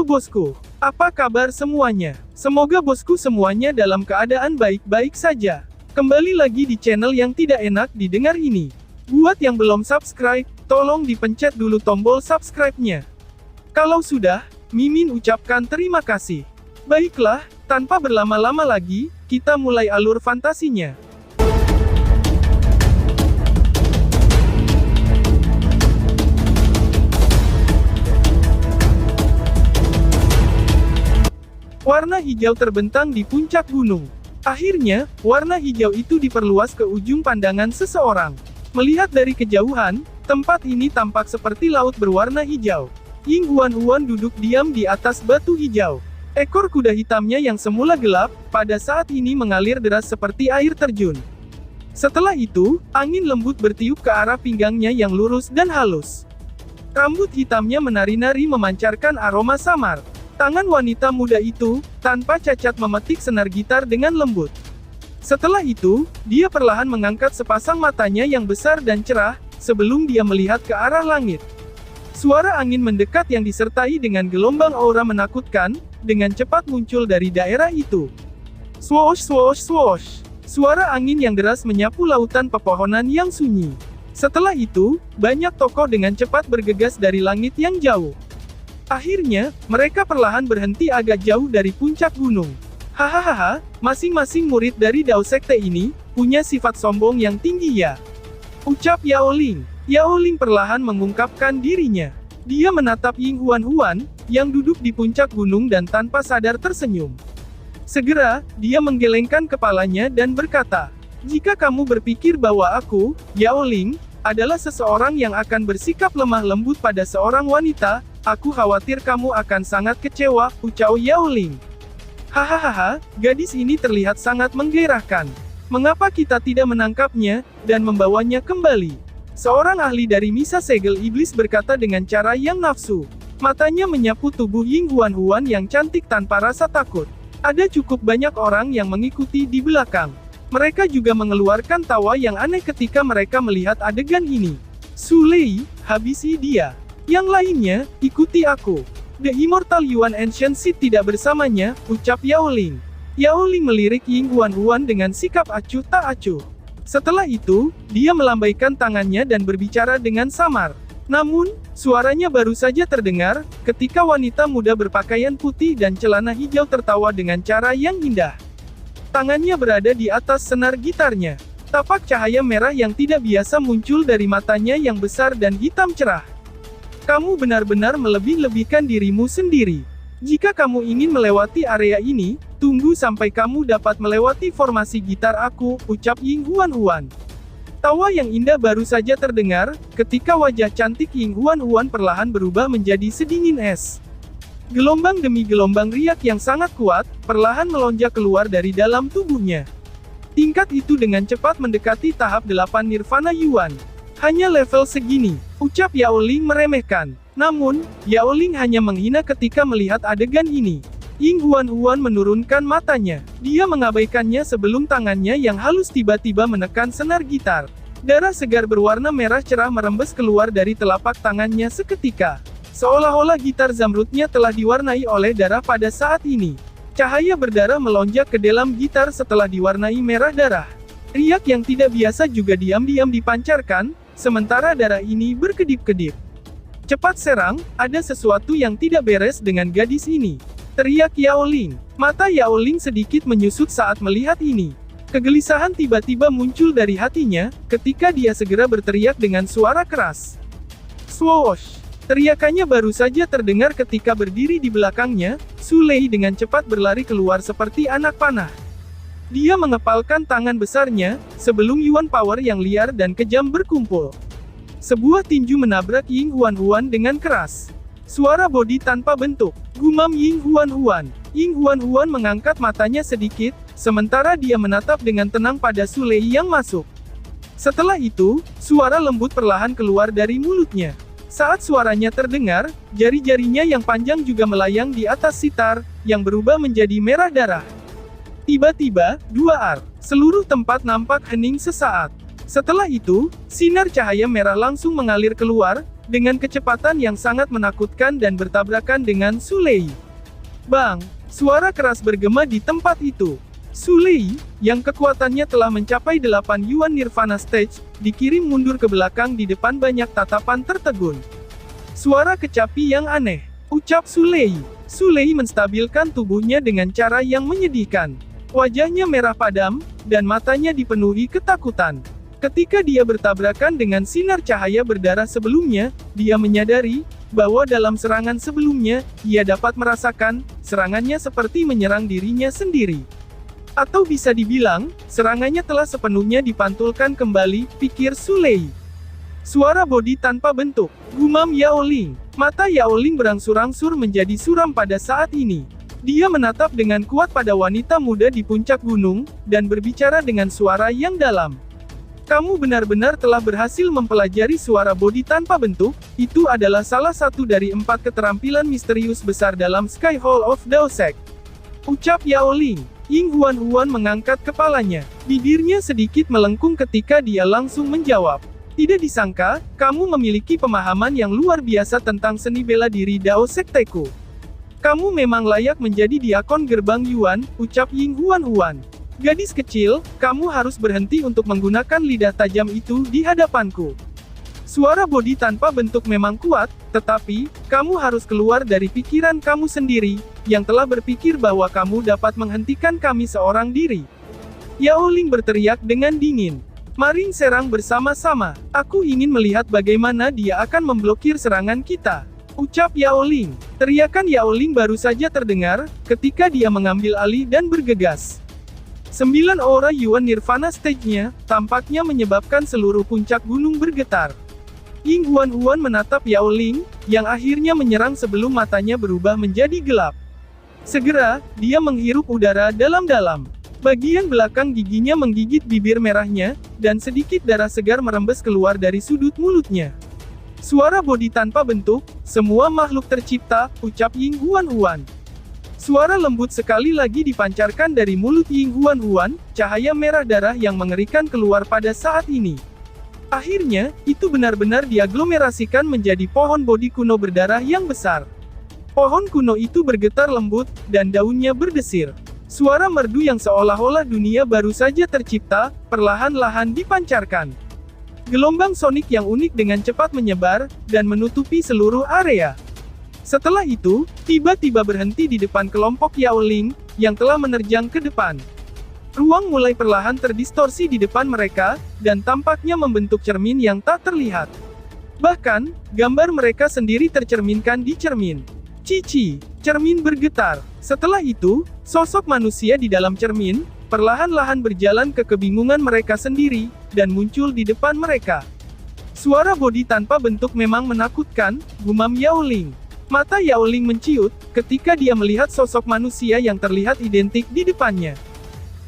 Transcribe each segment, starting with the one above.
bosku. Apa kabar semuanya? Semoga bosku semuanya dalam keadaan baik-baik saja. Kembali lagi di channel yang tidak enak didengar ini. Buat yang belum subscribe, tolong dipencet dulu tombol subscribe-nya. Kalau sudah, Mimin ucapkan terima kasih. Baiklah, tanpa berlama-lama lagi, kita mulai alur fantasinya. Warna hijau terbentang di puncak gunung. Akhirnya, warna hijau itu diperluas ke ujung pandangan seseorang. Melihat dari kejauhan, tempat ini tampak seperti laut berwarna hijau. Ying Huan duduk diam di atas batu hijau. Ekor kuda hitamnya yang semula gelap, pada saat ini mengalir deras seperti air terjun. Setelah itu, angin lembut bertiup ke arah pinggangnya yang lurus dan halus. Rambut hitamnya menari-nari memancarkan aroma samar. Tangan wanita muda itu, tanpa cacat memetik senar gitar dengan lembut. Setelah itu, dia perlahan mengangkat sepasang matanya yang besar dan cerah, sebelum dia melihat ke arah langit. Suara angin mendekat yang disertai dengan gelombang aura menakutkan, dengan cepat muncul dari daerah itu. Swoosh swoosh swoosh. Suara angin yang deras menyapu lautan pepohonan yang sunyi. Setelah itu, banyak tokoh dengan cepat bergegas dari langit yang jauh. Akhirnya, mereka perlahan berhenti agak jauh dari puncak gunung. Hahaha, masing-masing murid dari Dao Sekte ini, punya sifat sombong yang tinggi ya. Ucap Yao Ling. Yao Ling perlahan mengungkapkan dirinya. Dia menatap Ying Huan, yang duduk di puncak gunung dan tanpa sadar tersenyum. Segera, dia menggelengkan kepalanya dan berkata, "Jika kamu berpikir bahwa aku, Yao Ling, adalah seseorang yang akan bersikap lemah lembut pada seorang wanita, aku khawatir kamu akan sangat kecewa," ucap Yao Ling. Hahaha, gadis ini terlihat sangat menggairahkan. Mengapa kita tidak menangkapnya, dan membawanya kembali? Seorang ahli dari Misa Segel Iblis berkata dengan cara yang nafsu. Matanya menyapu tubuh Ying Huan yang cantik tanpa rasa takut. Ada cukup banyak orang yang mengikuti di belakang. Mereka juga mengeluarkan tawa yang aneh ketika mereka melihat adegan ini. Su Lei, habisi dia. Yang lainnya, ikuti aku. The Immortal Yuan Ancient Seed tidak bersamanya, ucap Yao Ling. Yao Ling melirik Ying Huan dengan sikap acuh tak acuh. Setelah itu, dia melambaikan tangannya dan berbicara dengan samar. Namun, suaranya baru saja terdengar, ketika wanita muda berpakaian putih dan celana hijau tertawa dengan cara yang indah. Tangannya berada di atas senar gitarnya. Tapak cahaya merah yang tidak biasa muncul dari matanya yang besar dan hitam cerah. Kamu benar-benar melebih-lebihkan dirimu sendiri. Jika kamu ingin melewati area ini, tunggu sampai kamu dapat melewati formasi gitar aku, ucap Ying Huan. Tawa yang indah baru saja terdengar, ketika wajah cantik Ying Huan perlahan berubah menjadi sedingin es. Gelombang demi gelombang riak yang sangat kuat, perlahan melonjak keluar dari dalam tubuhnya. Tingkat itu dengan cepat mendekati tahap 8 Nirvana Yuan. Hanya level segini, ucap Yao Ling meremehkan. Namun, Yao Ling hanya menghina ketika melihat adegan ini. Ying Huan menurunkan matanya. Dia mengabaikannya sebelum tangannya yang halus tiba-tiba menekan senar gitar. Darah segar berwarna merah cerah merembes keluar dari telapak tangannya seketika. Seolah-olah gitar zamrudnya telah diwarnai oleh darah pada saat ini. Cahaya berdarah melonjak ke dalam gitar setelah diwarnai merah darah. Riak yang tidak biasa juga diam-diam dipancarkan, sementara darah ini berkedip-kedip. Cepat serang, ada sesuatu yang tidak beres dengan gadis ini. Teriak Yao Ling. Mata Yao Ling sedikit menyusut saat melihat ini. Kegelisahan tiba-tiba muncul dari hatinya, ketika dia segera berteriak dengan suara keras. Swoosh! Teriakannya baru saja terdengar ketika berdiri di belakangnya, Su Lei dengan cepat berlari keluar seperti anak panah. Dia mengepalkan tangan besarnya, sebelum Yuan Power yang liar dan kejam berkumpul. Sebuah tinju menabrak Ying Huan dengan keras. Suara bodi tanpa bentuk, gumam Ying Huan. Ying Huan mengangkat matanya sedikit, sementara dia menatap dengan tenang pada Su Lei yang masuk. Setelah itu, suara lembut perlahan keluar dari mulutnya. Saat suaranya terdengar, jari-jarinya yang panjang juga melayang di atas sitar, yang berubah menjadi merah darah. Tiba-tiba, seluruh tempat nampak hening sesaat. Setelah itu, sinar cahaya merah langsung mengalir keluar, dengan kecepatan yang sangat menakutkan dan bertabrakan dengan Su Lei. Bang! Suara keras bergema di tempat itu. Su Lei, yang kekuatannya telah mencapai 8 Yuan Nirvana Stage, dikirim mundur ke belakang di depan banyak tatapan tertegun. Suara kecapi yang aneh, ucap Su Lei. Su Lei menstabilkan tubuhnya dengan cara yang menyedihkan. Wajahnya merah padam, dan matanya dipenuhi ketakutan. Ketika dia bertabrakan dengan sinar cahaya berdarah sebelumnya, dia menyadari bahwa dalam serangan sebelumnya, ia dapat merasakan serangannya seperti menyerang dirinya sendiri. Atau bisa dibilang, serangannya telah sepenuhnya dipantulkan kembali, pikir Su Lei. Suara bodi tanpa bentuk, gumam Yao Ling. Mata Yao Ling berangsur-angsur menjadi suram pada saat ini. Dia menatap dengan kuat pada wanita muda di puncak gunung, dan berbicara dengan suara yang dalam. Kamu benar-benar telah berhasil mempelajari suara bodi tanpa bentuk, itu adalah salah satu dari 4 keterampilan misterius besar dalam Sky Hall of Daosek. Ucap Yao Ling. Ying Huan mengangkat kepalanya. Bibirnya sedikit melengkung ketika dia langsung menjawab. Tidak disangka, kamu memiliki pemahaman yang luar biasa tentang seni bela diri Dao Sekteku. Kamu memang layak menjadi diakon gerbang Yuan, ucap Ying Huan. Gadis kecil, kamu harus berhenti untuk menggunakan lidah tajam itu di hadapanku. Suara bodi tanpa bentuk memang kuat, tetapi, kamu harus keluar dari pikiran kamu sendiri, yang telah berpikir bahwa kamu dapat menghentikan kami seorang diri. Yao Ling berteriak dengan dingin. Mari serang bersama-sama, aku ingin melihat bagaimana dia akan memblokir serangan kita. Ucap Yao Ling. Teriakan Yao Ling baru saja terdengar, ketika dia mengambil alih dan bergegas. 9 aura Yuan Nirvana Stage-nya, tampaknya menyebabkan seluruh puncak gunung bergetar. Ying Huan menatap Yao Ling, yang akhirnya menyerang sebelum matanya berubah menjadi gelap. Segera, dia menghirup udara dalam-dalam. Bagian belakang giginya menggigit bibir merahnya, dan sedikit darah segar merembes keluar dari sudut mulutnya. Suara bodi tanpa bentuk, semua makhluk tercipta, ucap Ying Huan. Suara lembut sekali lagi dipancarkan dari mulut Ying Huan, cahaya merah darah yang mengerikan keluar pada saat ini. Akhirnya, itu benar-benar diaglomerasikan menjadi pohon bodi kuno berdarah yang besar. Pohon kuno itu bergetar lembut, dan daunnya berdesir. Suara merdu yang seolah-olah dunia baru saja tercipta, perlahan-lahan dipancarkan. Gelombang sonik yang unik dengan cepat menyebar, dan menutupi seluruh area. Setelah itu, tiba-tiba berhenti di depan kelompok Yao Ling, yang telah menerjang ke depan. Ruang mulai perlahan terdistorsi di depan mereka, dan tampaknya membentuk cermin yang tak terlihat. Bahkan, gambar mereka sendiri tercerminkan di cermin. Cici, cermin bergetar. Setelah itu, sosok manusia di dalam cermin, perlahan-lahan berjalan ke kebingungan mereka sendiri, dan muncul di depan mereka. Suara bodi tanpa bentuk memang menakutkan, gumam Yao Ling. Mata Yao Ling menciut, ketika dia melihat sosok manusia yang terlihat identik di depannya.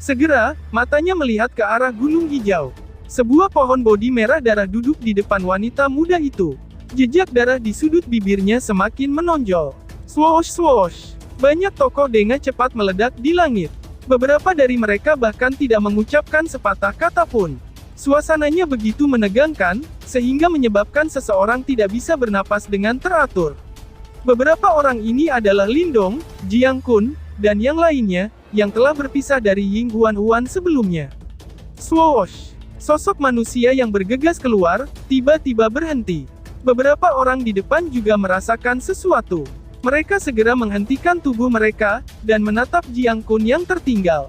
Segera, matanya melihat ke arah gunung hijau. Sebuah pohon bodi merah darah duduk di depan wanita muda itu. Jejak darah di sudut bibirnya semakin menonjol. Swoosh swoosh. Banyak tokoh denga cepat meledak di langit. Beberapa dari mereka bahkan tidak mengucapkan sepatah kata pun. Suasananya begitu menegangkan, sehingga menyebabkan seseorang tidak bisa bernapas dengan teratur. Beberapa orang ini adalah Lindong, Jiang Kun, dan yang lainnya, yang telah berpisah dari Ying Huan sebelumnya. Swoosh! Sosok manusia yang bergegas keluar, tiba-tiba berhenti. Beberapa orang di depan juga merasakan sesuatu. Mereka segera menghentikan tubuh mereka, dan menatap Jiang Kun yang tertinggal.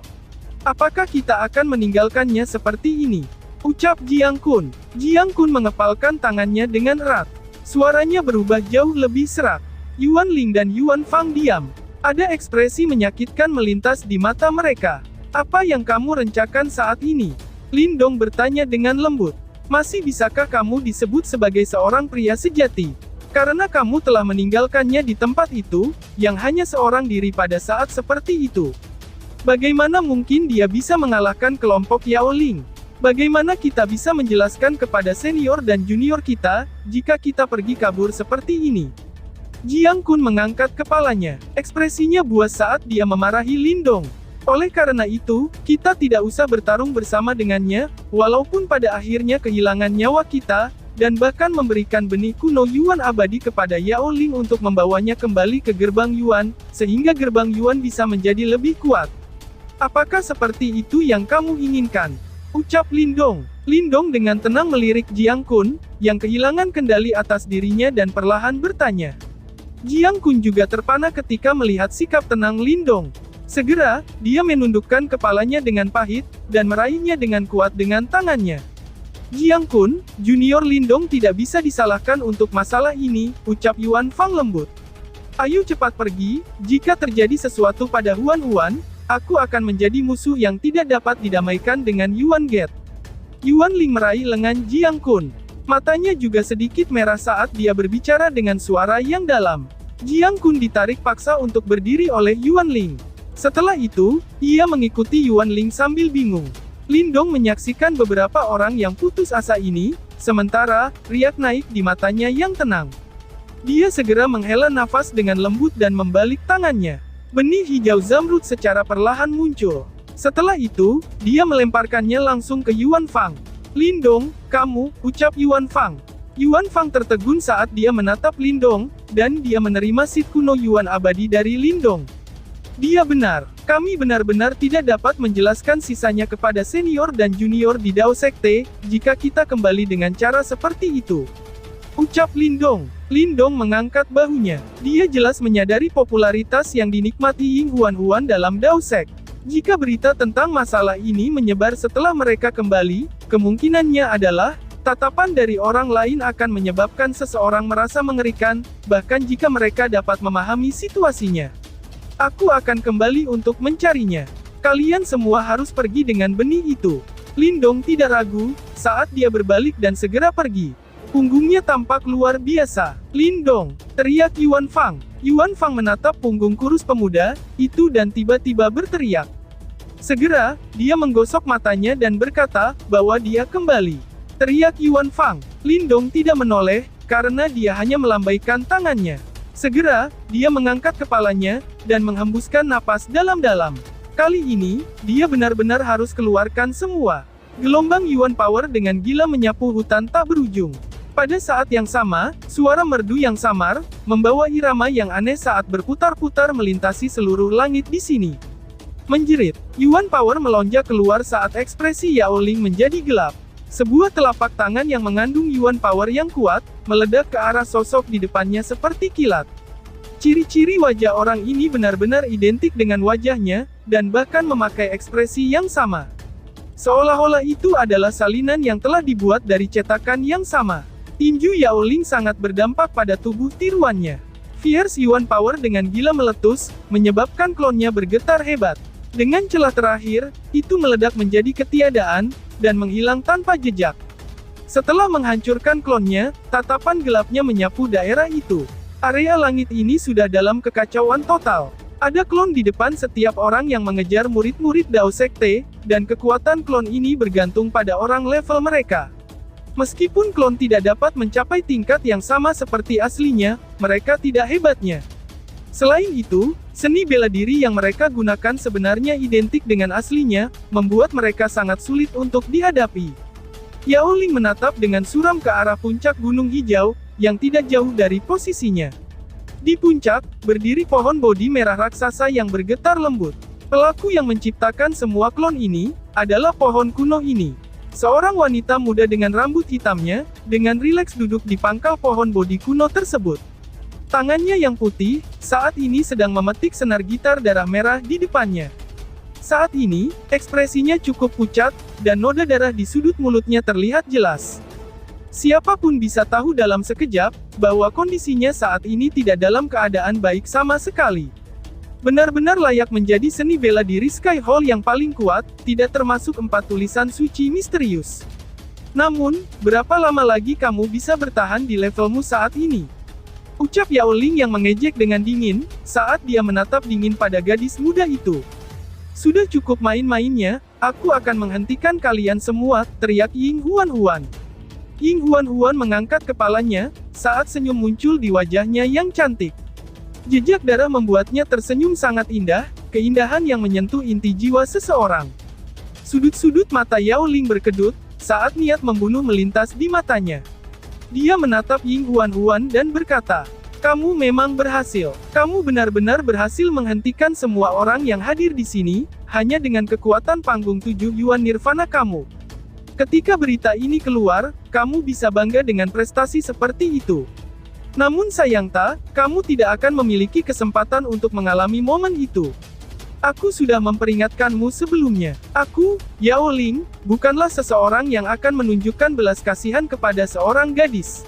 Apakah kita akan meninggalkannya seperti ini? Ucap Jiang Kun. Jiang Kun mengepalkan tangannya dengan erat. Suaranya berubah jauh lebih serak. Yuan Ling dan Yuan Fang diam. Ada ekspresi menyakitkan melintas di mata mereka. Apa yang kamu rencanakan saat ini? Lindong bertanya dengan lembut. Masih bisakah kamu disebut sebagai seorang pria sejati? Karena kamu telah meninggalkannya di tempat itu, yang hanya seorang diri pada saat seperti itu. Bagaimana mungkin dia bisa mengalahkan kelompok Yao Ling? Bagaimana kita bisa menjelaskan kepada senior dan junior kita, jika kita pergi kabur seperti ini? Jiang Kun mengangkat kepalanya. Ekspresinya buas saat dia memarahi Lindong. Oleh karena itu, kita tidak usah bertarung bersama dengannya, walaupun pada akhirnya kehilangan nyawa kita, dan bahkan memberikan benih kuno Yuan abadi kepada Yao Ling untuk membawanya kembali ke gerbang Yuan, sehingga gerbang Yuan bisa menjadi lebih kuat. Apakah seperti itu yang kamu inginkan? Ucap Lindong. Lindong dengan tenang melirik Jiang Kun, yang kehilangan kendali atas dirinya dan perlahan bertanya. Jiang Kun juga terpana ketika melihat sikap tenang Lindong. Segera, dia menundukkan kepalanya dengan pahit, dan meraihnya dengan kuat dengan tangannya. Jiang Kun, Junior Lindong tidak bisa disalahkan untuk masalah ini, ucap Yuan Fang lembut. Ayo cepat pergi, jika terjadi sesuatu pada Huan, aku akan menjadi musuh yang tidak dapat didamaikan dengan Yuan Gate. Yuan Ling meraih lengan Jiang Kun. Matanya juga sedikit merah saat dia berbicara dengan suara yang dalam. Jiang Kun ditarik paksa untuk berdiri oleh Yuan Ling. Setelah itu, ia mengikuti Yuan Ling sambil bingung. Lindong menyaksikan beberapa orang yang putus asa ini, sementara, riak naik di matanya yang tenang. Dia segera menghela nafas dengan lembut dan membalik tangannya. Benih hijau zamrud secara perlahan muncul. Setelah itu, dia melemparkannya langsung ke Yuan Fang. Lindong, kamu, ucap Yuan Fang. Yuan Fang tertegun saat dia menatap Lindong, dan dia menerima seed kuno Yuan abadi dari Lindong. Dia benar, kami benar-benar tidak dapat menjelaskan sisanya kepada senior dan junior di Dao Sekte, jika kita kembali dengan cara seperti itu. Ucap Lindong. Lindong mengangkat bahunya. Dia jelas menyadari popularitas yang dinikmati Ying Huan dalam Dao Sek. Jika berita tentang masalah ini menyebar setelah mereka kembali, kemungkinannya adalah, tatapan dari orang lain akan menyebabkan seseorang merasa mengerikan, bahkan jika mereka dapat memahami situasinya. Aku akan kembali untuk mencarinya. Kalian semua harus pergi dengan benih itu. Lindong tidak ragu, saat dia berbalik dan segera pergi. Punggungnya tampak luar biasa. Lindong, teriak Yuan Fang. Yuan Fang menatap punggung kurus pemuda itu dan tiba-tiba berteriak. Segera, dia menggosok matanya dan berkata bahwa dia kembali. Teriak Yuan Fang. Lindong tidak menoleh, karena dia hanya melambaikan tangannya. Segera, dia mengangkat kepalanya, dan menghembuskan napas dalam-dalam. Kali ini, dia benar-benar harus keluarkan semua. Gelombang Yuan Power dengan gila menyapu hutan tak berujung. Pada saat yang sama, suara merdu yang samar, membawa irama yang aneh saat berputar-putar melintasi seluruh langit di sini. Menjerit, Yuan Power melonjak keluar saat ekspresi Yao Ling menjadi gelap. Sebuah telapak tangan yang mengandung Yuan Power yang kuat, meledak ke arah sosok di depannya seperti kilat. Ciri-ciri wajah orang ini benar-benar identik dengan wajahnya, dan bahkan memakai ekspresi yang sama. Seolah-olah itu adalah salinan yang telah dibuat dari cetakan yang sama. Tinju Yao Ling sangat berdampak pada tubuh tiruannya. Fierce Yuan Power dengan gila meletus, menyebabkan klonnya bergetar hebat. Dengan celah terakhir, itu meledak menjadi ketiadaan, dan menghilang tanpa jejak. Setelah menghancurkan klonnya, tatapan gelapnya menyapu daerah itu. Area langit ini sudah dalam kekacauan total. Ada klon di depan setiap orang yang mengejar murid-murid Dao Sekte, dan kekuatan klon ini bergantung pada orang level mereka. Meskipun klon tidak dapat mencapai tingkat yang sama seperti aslinya, mereka tidak hebatnya. Selain itu, seni bela diri yang mereka gunakan sebenarnya identik dengan aslinya, membuat mereka sangat sulit untuk dihadapi. Yao Ling menatap dengan suram ke arah puncak gunung hijau, yang tidak jauh dari posisinya. Di puncak, berdiri pohon bodi merah raksasa yang bergetar lembut. Pelaku yang menciptakan semua klon ini, adalah pohon kuno ini. Seorang wanita muda dengan rambut hitamnya, dengan rileks duduk di pangkal pohon bodi kuno tersebut. Tangannya yang putih, saat ini sedang memetik senar gitar darah merah di depannya. Saat ini, ekspresinya cukup pucat, dan noda darah di sudut mulutnya terlihat jelas. Siapapun bisa tahu dalam sekejap, bahwa kondisinya saat ini tidak dalam keadaan baik sama sekali. Benar-benar layak menjadi seni bela diri Sky Hall yang paling kuat, tidak termasuk 4 tulisan suci misterius. Namun, berapa lama lagi kamu bisa bertahan di levelmu saat ini? Ucap Yao Ling yang mengejek dengan dingin, saat dia menatap dingin pada gadis muda itu. Sudah cukup main-mainnya, aku akan menghentikan kalian semua, teriak Ying Huan. Ying Huan mengangkat kepalanya, saat senyum muncul di wajahnya yang cantik. Jejak darah membuatnya tersenyum sangat indah, keindahan yang menyentuh inti jiwa seseorang. Sudut-sudut mata Yao Ling berkedut, saat niat membunuh melintas di matanya. Dia menatap Ying Huan-Huan dan berkata, "Kamu memang berhasil. Kamu benar-benar berhasil menghentikan semua orang yang hadir di sini, hanya dengan kekuatan panggung 7 Yuan Nirvana kamu. Ketika berita ini keluar, kamu bisa bangga dengan prestasi seperti itu. Namun sayang kamu tidak akan memiliki kesempatan untuk mengalami momen itu. Aku sudah memperingatkanmu sebelumnya. Aku, Yao Ling, bukanlah seseorang yang akan menunjukkan belas kasihan kepada seorang gadis."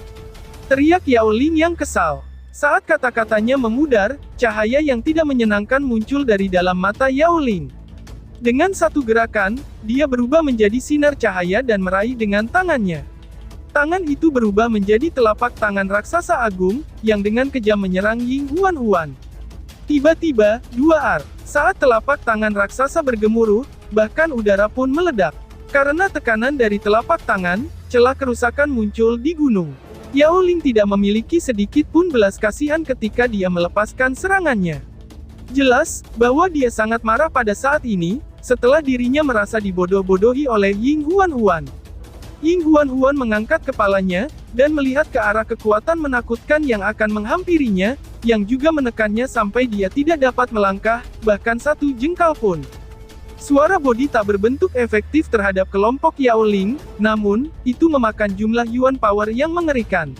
Teriak Yao Ling yang kesal. Saat kata-katanya memudar, cahaya yang tidak menyenangkan muncul dari dalam mata Yao Ling. Dengan satu gerakan, dia berubah menjadi sinar cahaya dan meraih dengan tangannya. Tangan itu berubah menjadi telapak tangan raksasa agung, yang dengan kejam menyerang Ying Huan-Huan. Tiba-tiba, dua saat telapak tangan raksasa bergemuruh, bahkan udara pun meledak. Karena tekanan dari telapak tangan, celah kerusakan muncul di gunung. Yao Ling tidak memiliki sedikit pun belas kasihan ketika dia melepaskan serangannya. Jelas, bahwa dia sangat marah pada saat ini, setelah dirinya merasa dibodoh-bodohi oleh Ying Huan-Huan. Ying Huan-Huan mengangkat kepalanya, dan melihat ke arah kekuatan menakutkan yang akan menghampirinya, yang juga menekannya sampai dia tidak dapat melangkah, bahkan satu jengkal pun. Suara bodi tak berbentuk efektif terhadap kelompok Yao Ling, namun, itu memakan jumlah Yuan Power yang mengerikan.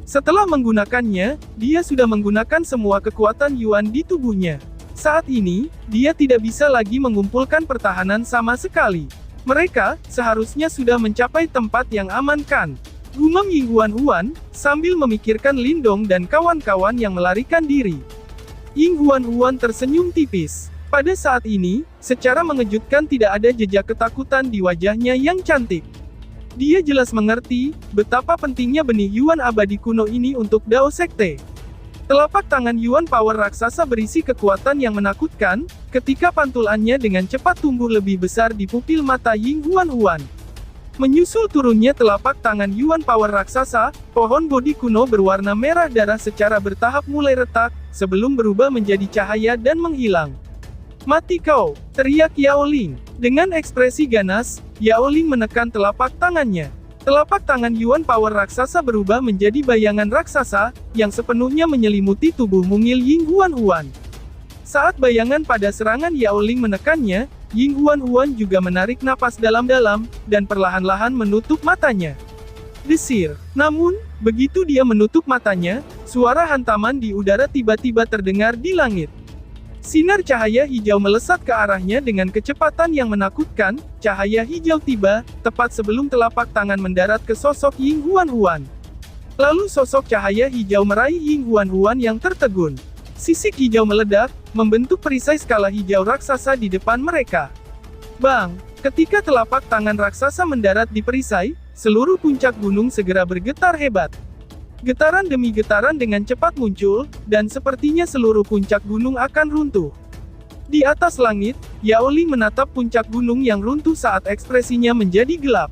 Setelah menggunakannya, dia sudah menggunakan semua kekuatan Yuan di tubuhnya. Saat ini, dia tidak bisa lagi mengumpulkan pertahanan sama sekali. Mereka seharusnya sudah mencapai tempat yang aman kan? Gumam Ying Huan-Huan, sambil memikirkan Lindong dan kawan-kawan yang melarikan diri. Ying Huan-Huan tersenyum tipis. Pada saat ini, secara mengejutkan tidak ada jejak ketakutan di wajahnya yang cantik. Dia jelas mengerti, betapa pentingnya benih Yuan abadi kuno ini untuk Dao Sekte. Telapak tangan Yuan Power raksasa berisi kekuatan yang menakutkan, ketika pantulannya dengan cepat tumbuh lebih besar di pupil mata Ying Huan-Huan. Menyusul turunnya telapak tangan Yuan Power raksasa, pohon bodi kuno berwarna merah darah secara bertahap mulai retak, sebelum berubah menjadi cahaya dan menghilang. "Mati kau!" teriak Yao Ling. Dengan ekspresi ganas, Yao Ling menekan telapak tangannya. Telapak tangan Yuan Power raksasa berubah menjadi bayangan raksasa, yang sepenuhnya menyelimuti tubuh mungil Ying Huan-Huan. Saat bayangan pada serangan Yao Ling menekannya, Ying Huan-Huan juga menarik napas dalam-dalam, dan perlahan-lahan menutup matanya. Desir. Namun, begitu dia menutup matanya, suara hantaman di udara tiba-tiba terdengar di langit. Sinar cahaya hijau melesat ke arahnya dengan kecepatan yang menakutkan. Cahaya hijau tiba, tepat sebelum telapak tangan mendarat ke sosok Ying Huan-Huan. Lalu sosok cahaya hijau meraih Ying Huan-Huan yang tertegun. Sisik hijau meledak, membentuk perisai skala hijau raksasa di depan mereka. Bang! Ketika telapak tangan raksasa mendarat di perisai, seluruh puncak gunung segera bergetar hebat. Getaran demi getaran dengan cepat muncul, dan sepertinya seluruh puncak gunung akan runtuh. Di atas langit, Yao Ling menatap puncak gunung yang runtuh saat ekspresinya menjadi gelap.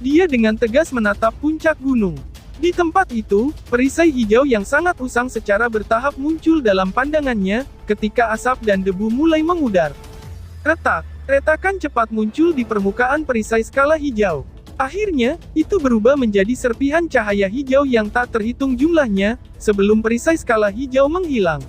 Dia dengan tegas menatap puncak gunung. Di tempat itu, perisai hijau yang sangat usang secara bertahap muncul dalam pandangannya, ketika asap dan debu mulai memudar. Retak, retakan cepat muncul di permukaan perisai skala hijau. Akhirnya, itu berubah menjadi serpihan cahaya hijau yang tak terhitung jumlahnya, sebelum perisai skala hijau menghilang.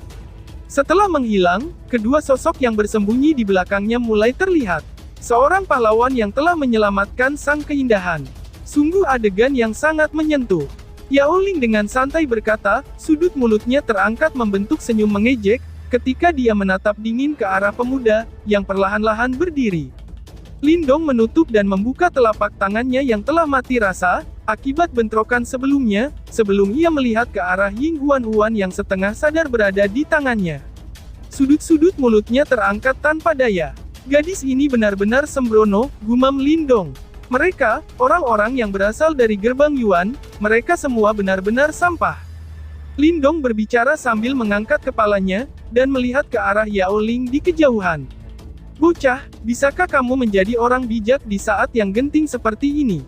Setelah menghilang, kedua sosok yang bersembunyi di belakangnya mulai terlihat. Seorang pahlawan yang telah menyelamatkan sang keindahan. Sungguh adegan yang sangat menyentuh. Yao Ling dengan santai berkata, sudut mulutnya terangkat membentuk senyum mengejek, ketika dia menatap dingin ke arah pemuda, yang perlahan-lahan berdiri. Lindong menutup dan membuka telapak tangannya yang telah mati rasa, akibat bentrokan sebelumnya, sebelum ia melihat ke arah Ying Huan-Huan yang setengah sadar berada di tangannya. Sudut-sudut mulutnya terangkat tanpa daya. Gadis ini benar-benar sembrono, gumam Lindong. Mereka, orang-orang yang berasal dari gerbang Yuan, mereka semua benar-benar sampah. Lindong berbicara sambil mengangkat kepalanya, dan melihat ke arah Yao Ling di kejauhan. "Bocah, bisakah kamu menjadi orang bijak di saat yang genting seperti ini?"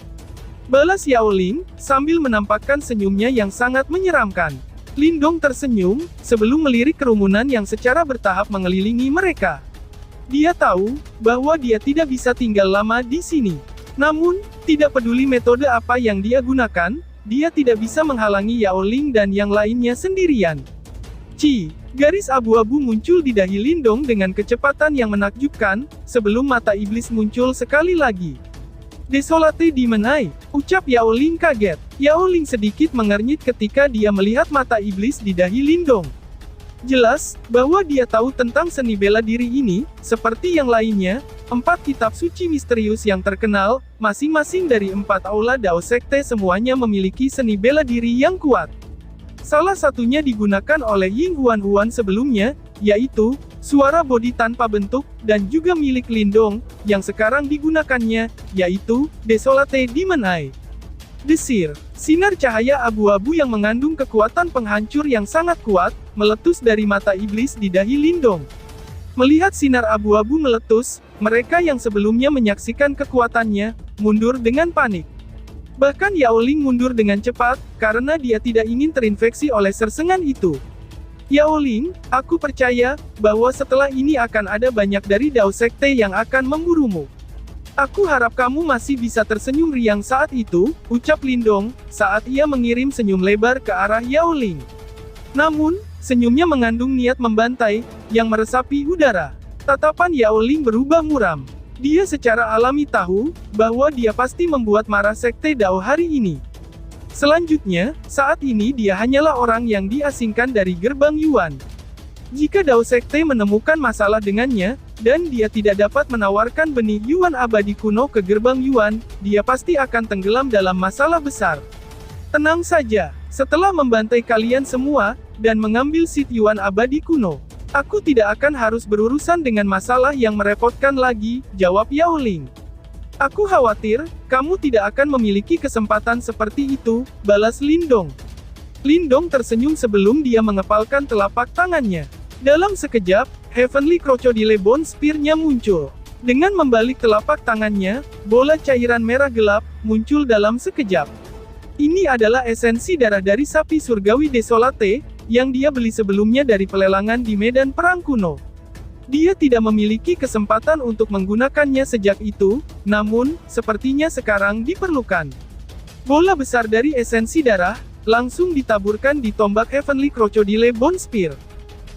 balas Yao Ling, sambil menampakkan senyumnya yang sangat menyeramkan. Lindong tersenyum, sebelum melirik kerumunan yang secara bertahap mengelilingi mereka. Dia tahu, bahwa dia tidak bisa tinggal lama di sini. Namun, tidak peduli metode apa yang dia gunakan, dia tidak bisa menghalangi Yao Ling dan yang lainnya sendirian. Garis abu-abu muncul di dahi Lindong dengan kecepatan yang menakjubkan, sebelum mata iblis muncul sekali lagi. Desolate Demon Eye, ucap Yao Ling kaget. Yao Ling sedikit mengernyit ketika dia melihat mata iblis di dahi Lindong. Jelas, bahwa dia tahu tentang seni bela diri ini, seperti yang lainnya, 4 kitab suci misterius yang terkenal, masing-masing dari 4 aula Dao Sekte semuanya memiliki seni bela diri yang kuat. Salah satunya digunakan oleh Ying Huan sebelumnya, yaitu suara bodi tanpa bentuk, dan juga milik Lindong, yang sekarang digunakannya, yaitu Desolate Demon Eye. Desir, sinar cahaya abu-abu yang mengandung kekuatan penghancur yang sangat kuat, meletus dari mata iblis di dahi Lindong. Melihat sinar abu-abu meletus, mereka yang sebelumnya menyaksikan kekuatannya, mundur dengan panik. Bahkan Yao Ling mundur dengan cepat, karena dia tidak ingin terinfeksi oleh sersengan itu. Yao Ling, aku percaya, bahwa setelah ini akan ada banyak dari Dao Sekte yang akan memburumu. Aku harap kamu masih bisa tersenyum riang saat itu, ucap Lindong, saat ia mengirim senyum lebar ke arah Yao Ling. Namun, senyumnya mengandung niat membantai, yang meresapi udara. Tatapan Yao Ling berubah muram. Dia secara alami tahu, bahwa dia pasti membuat marah Sekte Dao hari ini. Selanjutnya, saat ini dia hanyalah orang yang diasingkan dari gerbang Yuan. Jika Dao Sekte menemukan masalah dengannya, dan dia tidak dapat menawarkan benih Yuan abadi kuno ke gerbang Yuan, dia pasti akan tenggelam dalam masalah besar. Tenang saja, setelah membantai kalian semua, dan mengambil seed Yuan abadi kuno, aku tidak akan harus berurusan dengan masalah yang merepotkan lagi, jawab Yao Ling. Aku khawatir, kamu tidak akan memiliki kesempatan seperti itu, balas Lindong. Lindong tersenyum sebelum dia mengepalkan telapak tangannya. Dalam sekejap, Heavenly Crocodile Bone Spear-nya muncul. Dengan membalik telapak tangannya, bola cairan merah gelap, muncul dalam sekejap. Ini adalah esensi darah dari sapi surgawi Desolate, yang dia beli sebelumnya dari pelelangan di medan perang kuno. Dia tidak memiliki kesempatan untuk menggunakannya sejak itu, namun, sepertinya sekarang diperlukan. Bola besar dari esensi darah, langsung ditaburkan di tombak Heavenly Crocodile Bone Spear.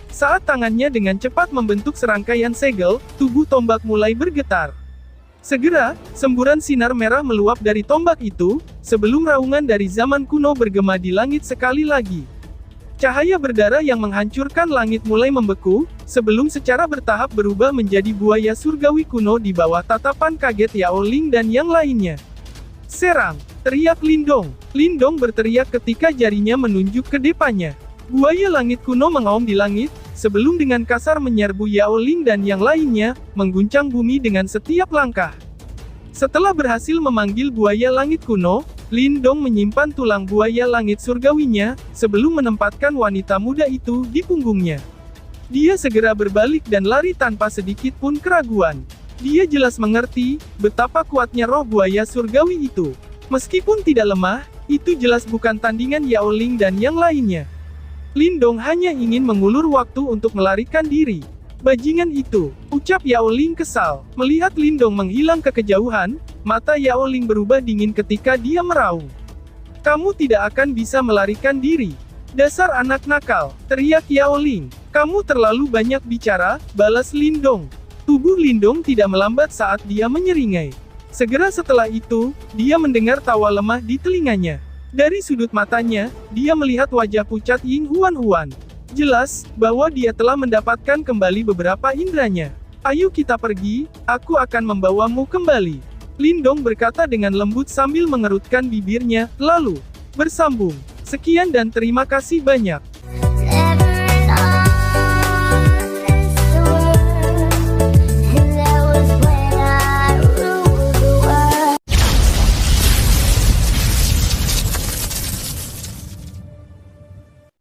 Saat tangannya dengan cepat membentuk serangkaian segel, tubuh tombak mulai bergetar. Segera, semburan sinar merah meluap dari tombak itu, sebelum raungan dari zaman kuno bergema di langit sekali lagi. Cahaya berdarah yang menghancurkan langit mulai membeku, sebelum secara bertahap berubah menjadi buaya surgawi kuno di bawah tatapan kaget Yao Ling dan yang lainnya. Serang! Teriak Lindong. Lindong berteriak ketika jarinya menunjuk ke depannya. Buaya langit kuno mengaum di langit, sebelum dengan kasar menyerbu Yao Ling dan yang lainnya, mengguncang bumi dengan setiap langkah. Setelah berhasil memanggil buaya langit kuno, Lindong menyimpan tulang buaya langit surgawinya, sebelum menempatkan wanita muda itu di punggungnya. Dia segera berbalik dan lari tanpa sedikit pun keraguan. Dia jelas mengerti, betapa kuatnya roh buaya surgawi itu. Meskipun tidak lemah, itu jelas bukan tandingan Yao Ling dan yang lainnya. Lindong hanya ingin mengulur waktu untuk melarikan diri. Bajingan itu, ucap Yao Ling kesal. Melihat Lindong menghilang ke kejauhan, mata Yao Ling berubah dingin ketika dia meraung. Kamu tidak akan bisa melarikan diri. Dasar anak nakal, teriak Yao Ling. Kamu terlalu banyak bicara, balas Lindong. Tubuh Lindong tidak melambat saat dia menyeringai. Segera setelah itu, dia mendengar tawa lemah di telinganya. Dari sudut matanya, dia melihat wajah pucat Ying Huan. Jelas, bahwa dia telah mendapatkan kembali beberapa indranya. Ayo kita pergi, aku akan membawamu kembali. Lindong berkata dengan lembut sambil mengerutkan bibirnya, lalu bersambung. Sekian dan terima kasih banyak.